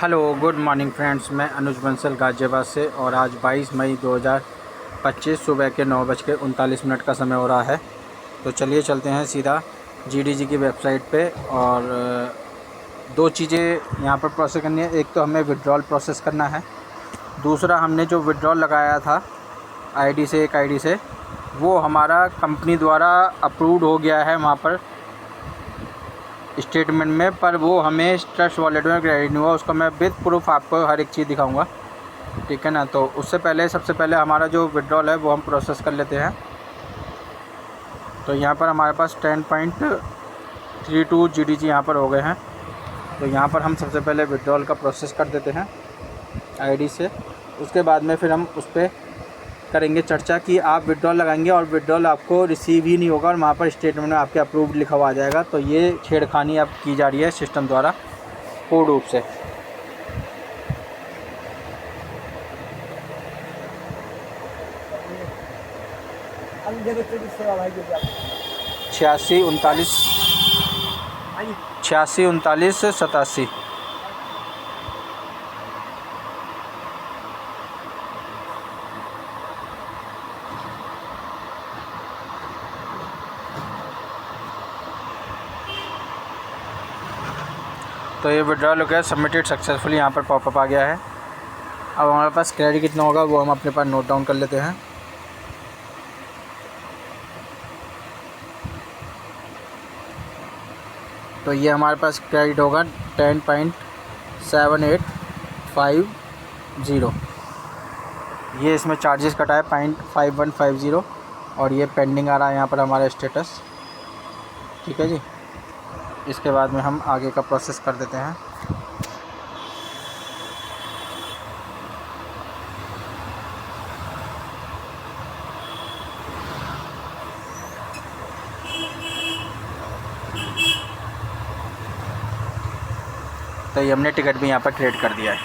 Hello good morning friends, मैं अनुज बंसल गाज़ियाबाद से। और आज 22 मई 2025 सुबह के 9:39 का समय हो रहा है। तो चलिए चलते हैं सीधा जीडीजी की वेबसाइट पे। और दो चीज़ें यहाँ पर प्रोसेस करनी है। एक तो हमें विड्रॉल प्रोसेस करना है, दूसरा हमने जो विड्रॉल लगाया था आईडी से, एक आईडी से, वो हमारा कंपनी द्वारा अप्रूव्ड हो गया है वहाँ पर स्टेटमेंट में, पर वो हमें ट्रस्ट वॉलेट में क्रेडिट नहीं हुआ। उसका मैं विद प्रूफ आपको हर एक चीज़ दिखाऊंगा, ठीक है ना। तो उससे पहले सबसे पहले हमारा जो विड्रॉल है वो हम प्रोसेस कर लेते हैं। तो यहाँ पर हमारे पास 10.32 जीडीजी यहाँ पर हो गए हैं। तो यहाँ पर हम सबसे पहले विड्रॉल का प्रोसेस कर देते हैं आईडी से। उसके बाद में फिर हम उस पर करेंगे चर्चा कि आप विड्रॉल लगाएंगे और विड्रॉल आपको रिसीव ही नहीं होगा और वहाँ पर स्टेटमेंट में आपके अप्रूव्ड लिखा हुआ आ जाएगा। तो ये छेड़खानी अब की जा रही है सिस्टम द्वारा पूर्ण रूप से। छियासी उनतालीस 87। तो ये विड्रॉल हो गया, सबमिटेड सक्सेसफुली, यहाँ पर पॉपअप आ गया है। अब हमारे पास क्रेडिट कितना होगा वो हम अपने पास नोट डाउन कर लेते हैं। तो ये हमारे पास क्रेडिट होगा 10.7850। ये इसमें चार्जेस कटा है 0.5150 और ये पेंडिंग आ रहा है यहाँ पर हमारा स्टेटस, ठीक है जी। इसके बाद में हम आगे का प्रोसेस कर देते हैं। तो ये हमने टिकट भी यहाँ पर क्रिएट कर दिया है।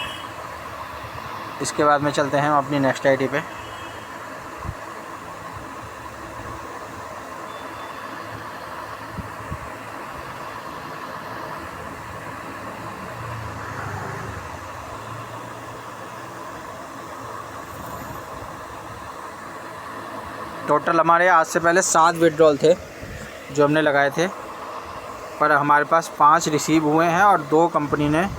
इसके बाद में चलते हैं हम अपनी नेक्स्ट आईडी पे। टोटल हमारे आज से पहले 7 विड्रॉल थे जो हमने लगाए थे, पर हमारे पास 5 रिसीव हुए हैं और 2 कंपनी ने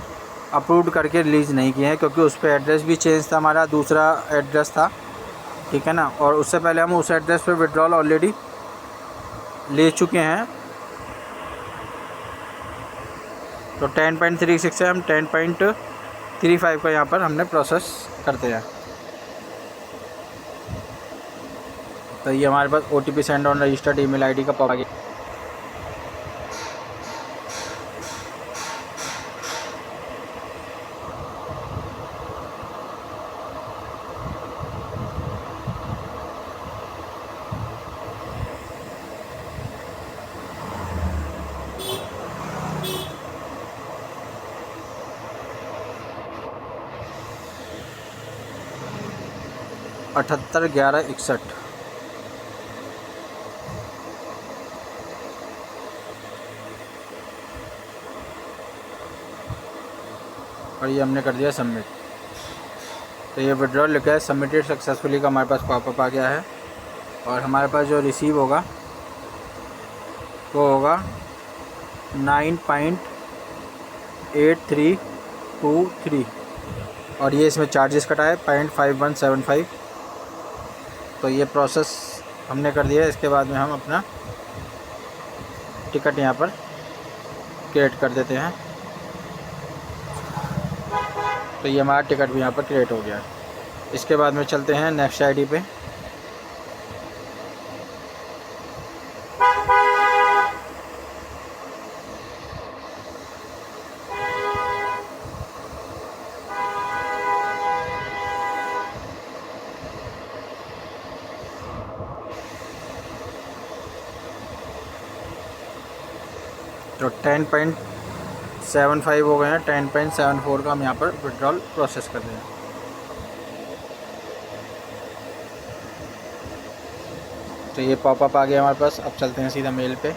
अप्रूव्ड करके रिलीज़ नहीं किए हैं, क्योंकि उस पर एड्रेस भी चेंज था, हमारा दूसरा एड्रेस था, ठीक है ना। और उससे पहले हम उस एड्रेस पे विड्रॉल ऑलरेडी ले चुके हैं। तो 10.36 से हम 10.35 का यहाँ पर हमने प्रोसेस करते हैं। तो ये हमारे पास OTP send on registered email ID का पॉप आ गया। अठहत्तर 1161। और ये हमने कर दिया सबमिट। तो ये विड्रॉल लिखा है सबमिटेड सक्सेसफुली का हमारे पास पॉपअप आ गया है। और हमारे पास जो रिसीव होगा वो होगा 9.8323 और ये इसमें चार्जेस कटा है 0.5175। तो ये प्रोसेस हमने कर दिया है। इसके बाद में हम अपना टिकट यहाँ पर क्रिएट कर देते हैं। तो ये हमारा टिकट भी यहाँ पर क्रिएट हो गया है। इसके बाद में चलते हैं नेक्स्ट आईडी पे। तो 10.75 हो गए हैं, 10.74 का हम यहाँ पर विड्रॉल प्रोसेस कर रहे हैं। तो ये पॉपअप आ गया हमारे पास। अब चलते हैं सीधा मेल पे।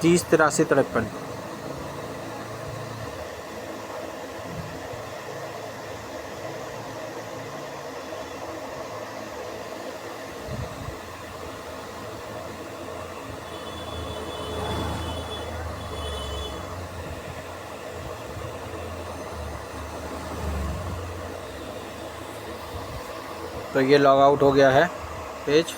308353। तो ये लॉग आउट हो गया है पेज।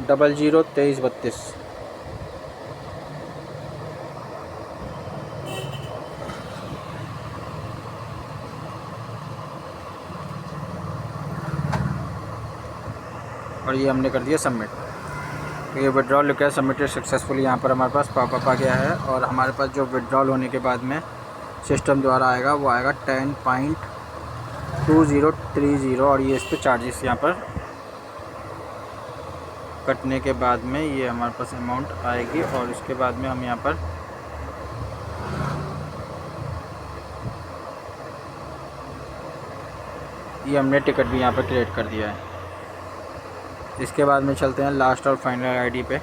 डबल 02332। और ये हमने कर दिया सबमिट। तो ये विड्रॉल रिक्वेस्ट सबमिटेड सक्सेसफुली यहाँ पर हमारे पास पॉपअप आ गया है। और हमारे पास जो विड्रॉल होने के बाद में सिस्टम द्वारा आएगा वो आएगा 10.2030। और ये इस पर चार्जेस यहाँ पर कटने के बाद में ये हमारे पास अमाउंट आएगी। और इसके बाद में हम यहाँ पर ये हमने टिकट भी यहाँ पर क्रिएट कर दिया है। इसके बाद में चलते हैं लास्ट और फाइनल आईडी पे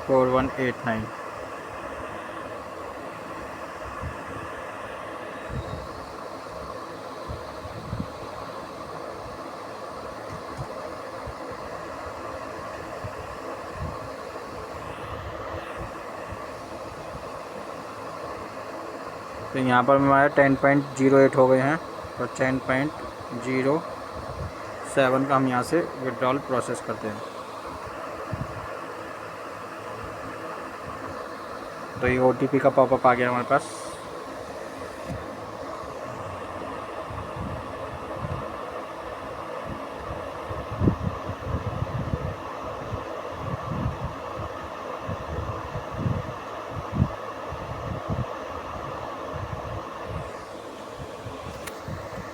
4189। तो यहाँ पर हमारे 10.08 हो गए हैं। तो 10.07 का हम यहाँ से विड्रॉल प्रोसेस करते हैं। तो ये OTP का पॉपअप आ गया हमारे पास।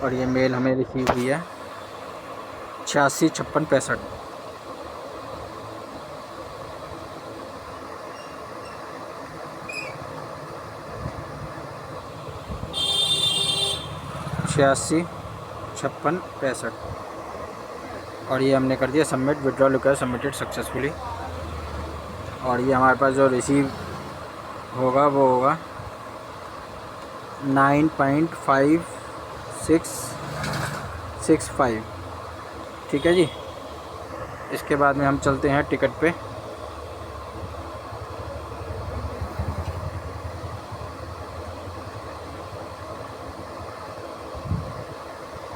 और ये मेल हमें रिसीव हुई है 865665। छियासी 5665। और ये हमने कर दिया submit. Withdrawal request submitted successfully. और ये हमारे पास जो रिसीव होगा वो होगा 9.5665। ठीक है जी। इसके बाद में हम चलते हैं टिकट पे।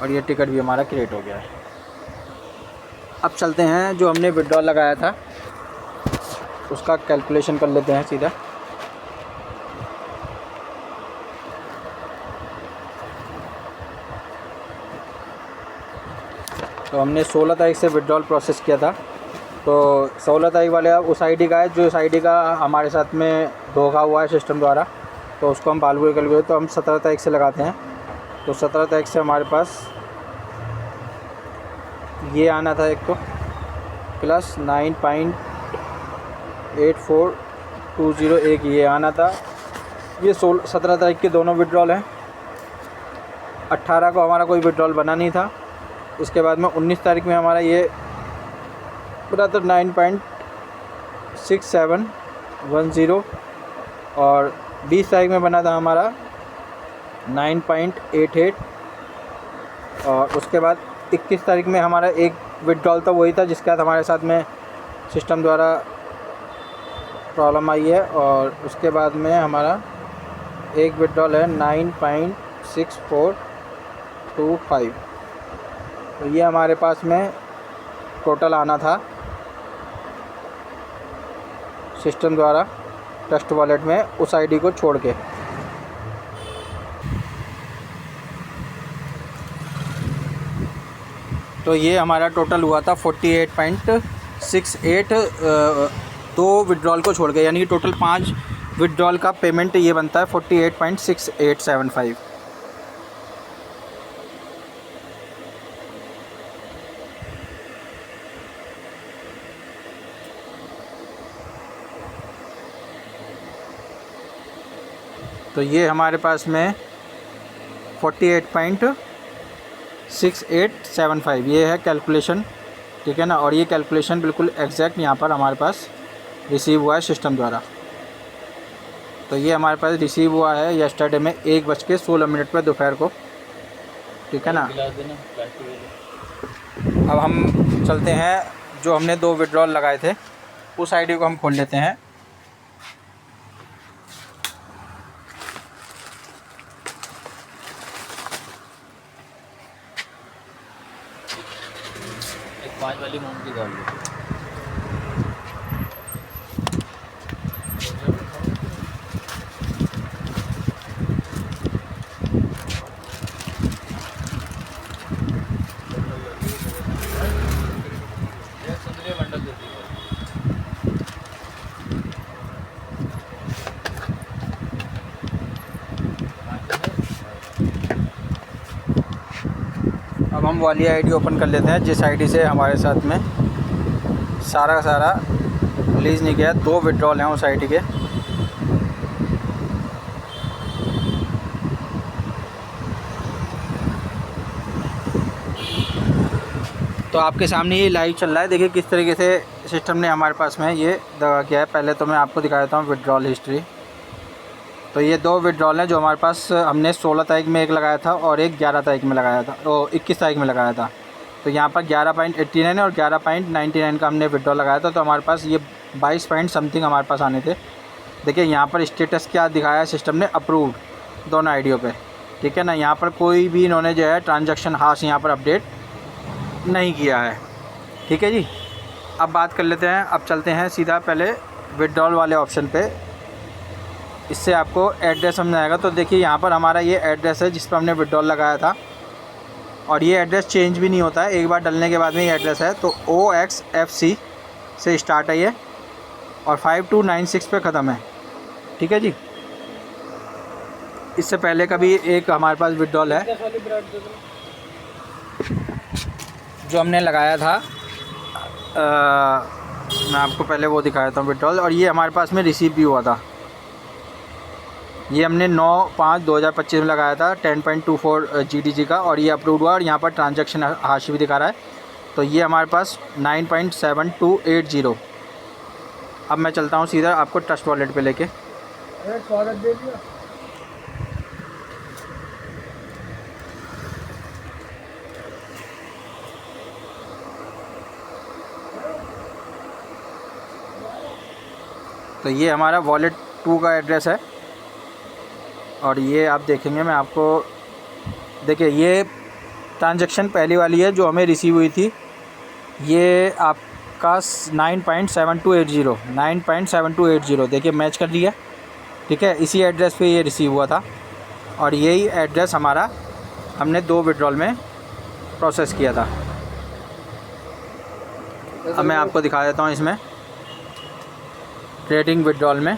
और ये टिकट भी हमारा क्रिएट हो गया है। अब चलते हैं जो हमने विड्रॉल लगाया था उसका कैलकुलेशन कर लेते हैं सीधा। तो हमने 16 तारीख से विड्रॉल प्रोसेस किया था। तो 16 तारीख वाले उस आईडी का है जो इस आईडी का हमारे साथ में धोखा हुआ है सिस्टम द्वारा। तो उसको हम बालू कर गए। तो हम 17 तारीख से लगाते हैं। तो 17 तारीख से हमारे पास ये आना था एक तो प्लस 9.84201 ये आना था। ये 17 तारीख के दोनों विड्रॉल हैं। 18 को हमारा कोई विड्रॉल बना नहीं था। इसके बाद में 19 तारीख में हमारा ये पूरा तो 9.6710। और 20 तारीख में बना था हमारा 9.88। और उसके बाद 21 तारीख में हमारा एक विड्रॉल था, वही था जिसके बाद हमारे साथ में सिस्टम द्वारा प्रॉब्लम आई है। और उसके बाद में हमारा एक विड्रॉल है 9.6425। तो ये हमारे पास में टोटल आना था सिस्टम द्वारा ट्रस्ट वॉलेट में उस आईडी को छोड़ के। तो ये हमारा टोटल हुआ था 48.68 दो विड्रॉल को छोड़ के, यानी कि टोटल 5 विड्रॉल का पेमेंट ये बनता है 48.6875। तो ये हमारे पास में 48.6875 ये है कैलकुलेशन, ठीक है ना। और ये कैलकुलेशन बिल्कुल एग्जैक्ट यहाँ पर हमारे पास रिसीव हुआ है सिस्टम द्वारा। तो ये हमारे पास रिसीव हुआ है यस्टरडे में 1:16 पर दोपहर को, ठीक है ना। अब हम चलते हैं, जो हमने 2 विड्रॉल लगाए थे उस आईडी को हम खोल लेते हैं। एक 5 वाली मूंग की दाल लो। अब हम वाली आईडी ओपन कर लेते हैं जिस आईडी से हमारे साथ में सारा का सारा रिलीज़ नहीं किया। 2 विड्रॉल हैं उस आईडी के। तो आपके सामने ये लाइव चल रहा है, देखिए किस तरीके से सिस्टम ने हमारे पास में ये दगा किया है। पहले तो मैं आपको दिखा देता हूँ विड्रॉल हिस्ट्री। तो ये 2 विड्रॉल हैं जो हमारे पास, हमने 16 तारीख में एक लगाया था और एक 11 तारीख में लगाया था, तो 21 तारीख में लगाया था। तो यहाँ पर 11.89 और 11.99 का हमने विड्रॉल लगाया था। तो हमारे पास ये 22 पॉइंट समथिंग हमारे पास आने थे। देखिए यहाँ पर स्टेटस क्या दिखाया है सिस्टम ने, अप्रूव्ड दोनों आईडियों पे, ठीक है ना। यहाँ पर कोई भी इन्होंने जो है ट्रांजैक्शन हाश यहाँ पर अपडेट नहीं किया है, ठीक है जी। अब बात कर लेते हैं, अब चलते हैं सीधा पहले विड्रॉल वाले ऑप्शन पे। इससे आपको एड्रेस समझ आएगा। तो देखिए यहाँ पर हमारा ये एड्रेस है जिस पर हमने विड्रॉल लगाया था, और ये एड्रेस चेंज भी नहीं होता है, एक बार डलने के बाद में ये एड्रेस है। तो OXFC से स्टार्ट है ये और 5296 पे ख़त्म है, ठीक है जी। इससे पहले का भी एक हमारे पास विड्रॉल है जो हमने लगाया था, मैं आपको पहले वो दिखाया था विड्रॉल, और ये हमारे पास में रिसीव भी हुआ था। ये हमने 9/5/2025 में लगाया था 10.24 GDG का, और ये अप्रूव हुआ और यहाँ पर ट्रांजैक्शन हाश भी दिखा रहा है। तो ये हमारे पास 9.7280। अब मैं चलता हूँ सीधा आपको ट्रस्ट वॉलेट पे लेके। तो ये हमारा वॉलेट 2 का एड्रेस है, और ये आप देखेंगे, मैं आपको देखिए ये ट्रांजैक्शन पहली वाली है जो हमें रिसीव हुई थी। ये आपका 9.7280 देखिए मैच कर दिया, ठीक है। इसी एड्रेस पे ये रिसीव हुआ था, और यही एड्रेस हमारा हमने 2 विड्रॉल में प्रोसेस किया था। अब मैं आपको दिखा देता हूँ इसमें ट्रेडिंग विड्रॉल में।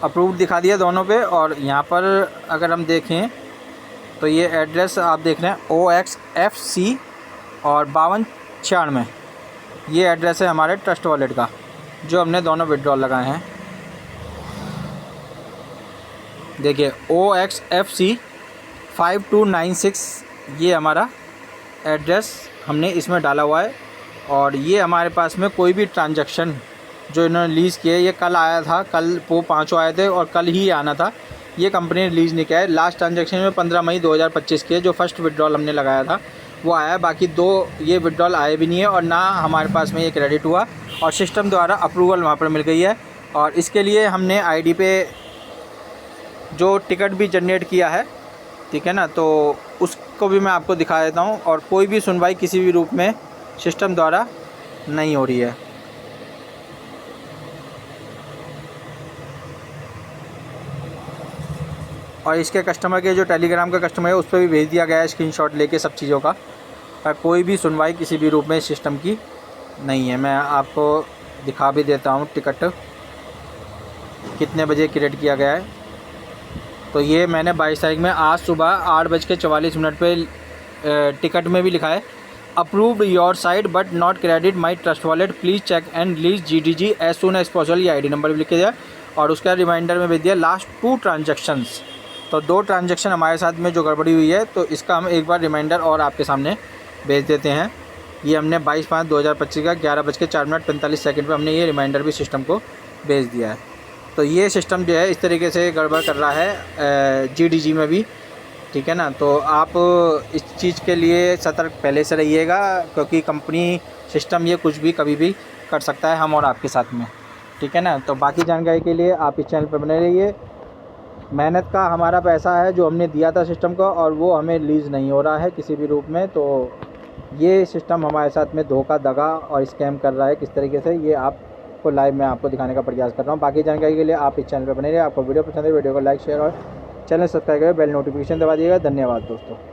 अप्रूव्ड दिखा दिया दोनों पे, और यहाँ पर अगर हम देखें तो ये एड्रेस आप देख रहे हैं OXFC और 5296, ये एड्रेस है हमारे ट्रस्ट वॉलेट का जो हमने दोनों विड्रॉल लगाए हैं। देखिए OXFC 5296 ये हमारा एड्रेस हमने इसमें डाला हुआ है, और ये हमारे पास में कोई भी ट्रांजैक्शन जो इन्होंने लीज़ किए, ये कल आया था, कल वो 5 आए थे और कल ही आना था। ये कंपनी ने रिलीज़ नहीं किया है। लास्ट ट्रांजैक्शन में 15 मई 2025 के जो फर्स्ट विड्रॉल हमने लगाया था वो आया है, बाकी 2 ये विड्रॉल आए भी नहीं है और ना हमारे पास में ये क्रेडिट हुआ और सिस्टम द्वारा अप्रूवल वहाँ पर मिल गई है। और इसके लिए हमने आईडी पे जो टिकट भी जनरेट किया है, ठीक है ना, तो उसको भी मैं आपको दिखा देता हूँ। और कोई भी सुनवाई किसी भी रूप में सिस्टम द्वारा नहीं हो रही है। और इसके कस्टमर के जो टेलीग्राम का कस्टमर है उस पर भी भेज दिया गया है स्क्रीनशॉट लेके सब चीज़ों का, पर कोई भी सुनवाई किसी भी रूप में सिस्टम की नहीं है। मैं आपको दिखा भी देता हूँ टिकट कितने बजे क्रिएट किया गया है। तो ये मैंने 22 तारीख में आज सुबह 8:44 पे टिकट में भी लिखा है approved your site but not credit my trust wallet, please check and release GDG as soon as possible. ये आईडी नंबर भी लिख के दिया और उसका रिमाइंडर में भेज दिया लास्ट 2 ट्रांजैक्शंस। तो 2 ट्रांजैक्शन हमारे साथ में जो गड़बड़ी हुई है, तो इसका हम एक बार रिमाइंडर और आपके सामने भेज देते हैं। ये हमने 22/5/2025 का 11:04:45 पे हमने ये रिमाइंडर भी सिस्टम को भेज दिया है। तो ये सिस्टम जो है इस तरीके से गड़बड़ कर रहा है GDG में भी, ठीक है ना। तो आप इस चीज़ के लिए सतर्क पहले से रहिएगा, क्योंकि कंपनी सिस्टम ये कुछ भी कभी भी कर सकता है हम और आपके साथ में, ठीक है ना। तो बाकी जानकारी के लिए आप इस चैनल पर बने रहिए। मेहनत का हमारा पैसा है जो हमने दिया था सिस्टम को, और वो हमें रिलीज़ नहीं हो रहा है किसी भी रूप में। तो ये सिस्टम हमारे साथ में धोखा दगा और स्कैम कर रहा है किस तरीके से, ये आपको लाइव मैं आपको दिखाने का प्रयास कर रहा हूँ। बाकी जानकारी के लिए आप इस चैनल पर बने रहिए। आपको वीडियो पसंद है वीडियो को लाइक शेयर और चैनल सब्सक्राइब करें, बेल नोटिफिकेशन दबा दिएगा। धन्यवाद दोस्तों।